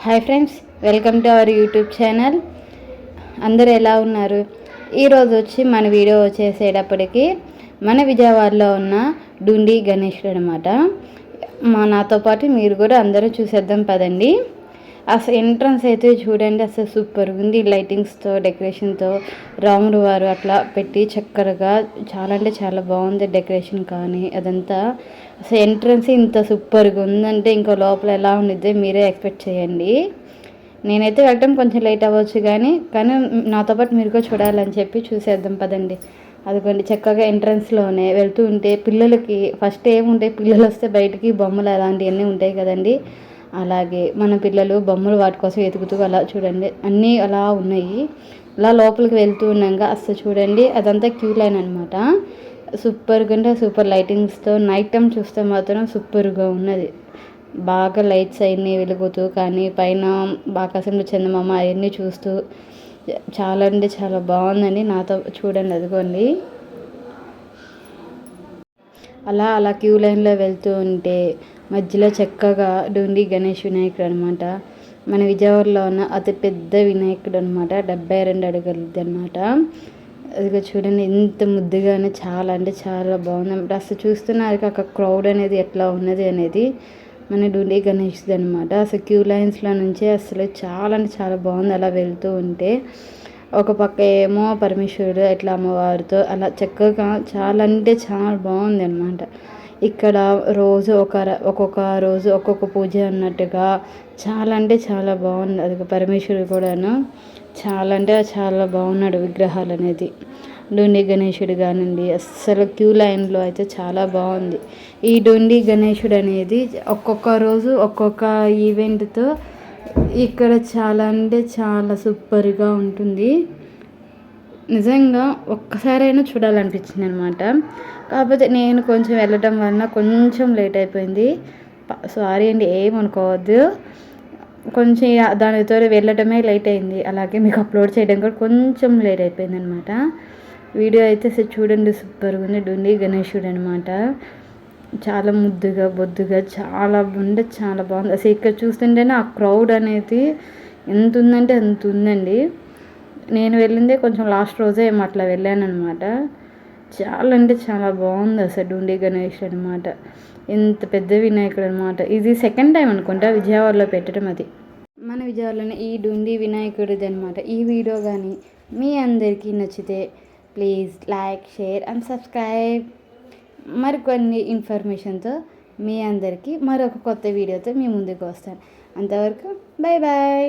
Hi friends, welcome to our YouTube channel. అందరూ ఎలా ఉన్నారు? ఈరోజు వచ్చి మన వీడియో వచ్చేసేటప్పటికి మన విజయవాడలో ఉన్న డుండి గణేశుడు అనమాట. నాతో పాటు మీరు కూడా అందరూ చూసేద్దాం పదండి. అసలు ఎంట్రన్స్ అయితే చూడండి, అసలు సూపర్గా ఉంది. లైటింగ్స్తో డెకరేషన్తో రాముడు వారు అట్లా పెట్టి చక్కరగా చాలా అంటే చాలా బాగుంది డెకరేషన్. కానీ అదంతా అసలు ఎంట్రన్స్ ఇంత సూపర్గా ఉందంటే ఇంకా లోపల ఎలా ఉండిద్దో మీరే ఎక్స్పెక్ట్ చేయండి. నేనైతే వెళ్ళటం కొంచెం లేట్ అవ్వచ్చు కానీ నాతో పాటు మీరు కూడా చూడాలని చెప్పి చూసేద్దాం పదండి. అదిగోండి చక్కగా ఎంట్రన్స్లోనే వెళ్తూ ఉంటే పిల్లలకి ఫస్ట్ ఏముంటాయి, పిల్లలు వస్తే బయటికి బొమ్మలు అలాంటివన్నీ ఉంటాయి కదండి. అలాగే మన పిల్లలు బొమ్మలు వాటి కోసం వెతుకుతూ అలా చూడండి అన్నీ అలా ఉన్నాయి. అలా లోపలికి వెళ్తూ ఉన్నాక అసలు చూడండి అదంతా క్యూ లైన్ అనమాట. సూపర్గా అంటే సూపర్ లైటింగ్స్తో నైట్ టైం చూస్తే మాత్రం సూపర్గా ఉన్నది. బాగా లైట్స్ అవన్నీ వెలుగుతూ కానీ పైన ఆకాశంలో చందమామ అవన్నీ చూస్తూ చాలా అంటే చాలా బాగుందండి. నాతో చూడండి అదిగోండి అలా అలా క్యూ లైన్లో వెళ్తూ ఉంటే మధ్యలో చక్కగా డుండి గణేష్ వినాయకుడు అనమాట. మన విజయవాడలో ఉన్న అతి పెద్ద వినాయకుడు అనమాట. 72 అడుగులది అనమాట. అది చూడండి ఎంత ముద్దుగానే చాలా అంటే చాలా బాగుంది అనమాట. అసలు చూస్తున్నారు అక్కడ క్రౌడ్ అనేది ఎట్లా ఉన్నది అనేది మన డుండి గణేష్ది అనమాట. అసలు క్యూ లైన్స్లో నుంచే అసలు చాలా అంటే చాలా బాగుంది. అలా వెళ్తూ ఉంటే ఒక పక్క ఏమో పరమేశ్వరుడు ఇట్లా అమ్మవారితో అలా చక్కగా చాలా అంటే చాలా బాగుంది అనమాట. ఇక్కడ రోజు ఒక్కొక్క రోజు ఒక్కొక్క పూజ అన్నట్టుగా చాలా అంటే చాలా బాగుంది. అది పరమేశ్వరుడు కూడాను చాలా అంటే చాలా బాగున్నాడు విగ్రహాలు అనేది. డుండి గణేశుడు కానివ్వండి, అస్సలు క్యూ లైన్లో అయితే చాలా బాగుంది. ఈ డుండి గణేశుడు అనేది ఒక్కొక్క రోజు ఒక్కొక్క ఈవెంట్తో ఇక్కడ చాలా అంటే చాలా సూపర్గా ఉంటుంది. నిజంగా ఒక్కసారైనా చూడాలనిపించింది అనమాట. కాకపోతే నేను కొంచెం వెళ్ళటం వలన కొంచెం లేట్ అయిపోయింది. సారీ అండి, ఏమనుకోవద్దు. కొంచెం దానితో వెళ్ళటమే లేట్ అయింది. అలాగే మీకు అప్లోడ్ చేయడం కూడా కొంచెం లేట్ అయిపోయింది అనమాట. వీడియో అయితే చూడండి సూపర్గా ఉంది. డుండి గణేశుడు అనమాట. చాలా ముద్దుగా బొద్దుగా చాలా చాలా బాగుంది. అసలు ఇక్కడ చూస్తుంటేనే ఆ క్రౌడ్ అనేది ఎంత ఉందంటే అంత ఉందండి. నేను వెళ్ళిందే కొంచెం లాస్ట్ రోజే ఏమో అట్లా వెళ్ళాను అనమాట. చాలా అంటే చాలా బాగుంది అసలు డుండి గణేష్ అనమాట. ఎంత పెద్ద వినాయకుడు అనమాట. ఇది సెకండ్ టైం అనుకుంటా విజయవాడలో పెట్టడం. అది మన విజయవాడలోనే ఈ డుండి వినాయకుడిది అనమాట. ఈ వీడియో కానీ మీ అందరికీ నచ్చితే please like, share and subscribe. మరికొన్ని ఇన్ఫర్మేషన్తో మీ అందరికీ మరొక కొత్త వీడియోతో మీ ముందుకు వస్తాను. అంతవరకు బాయ్ బాయ్.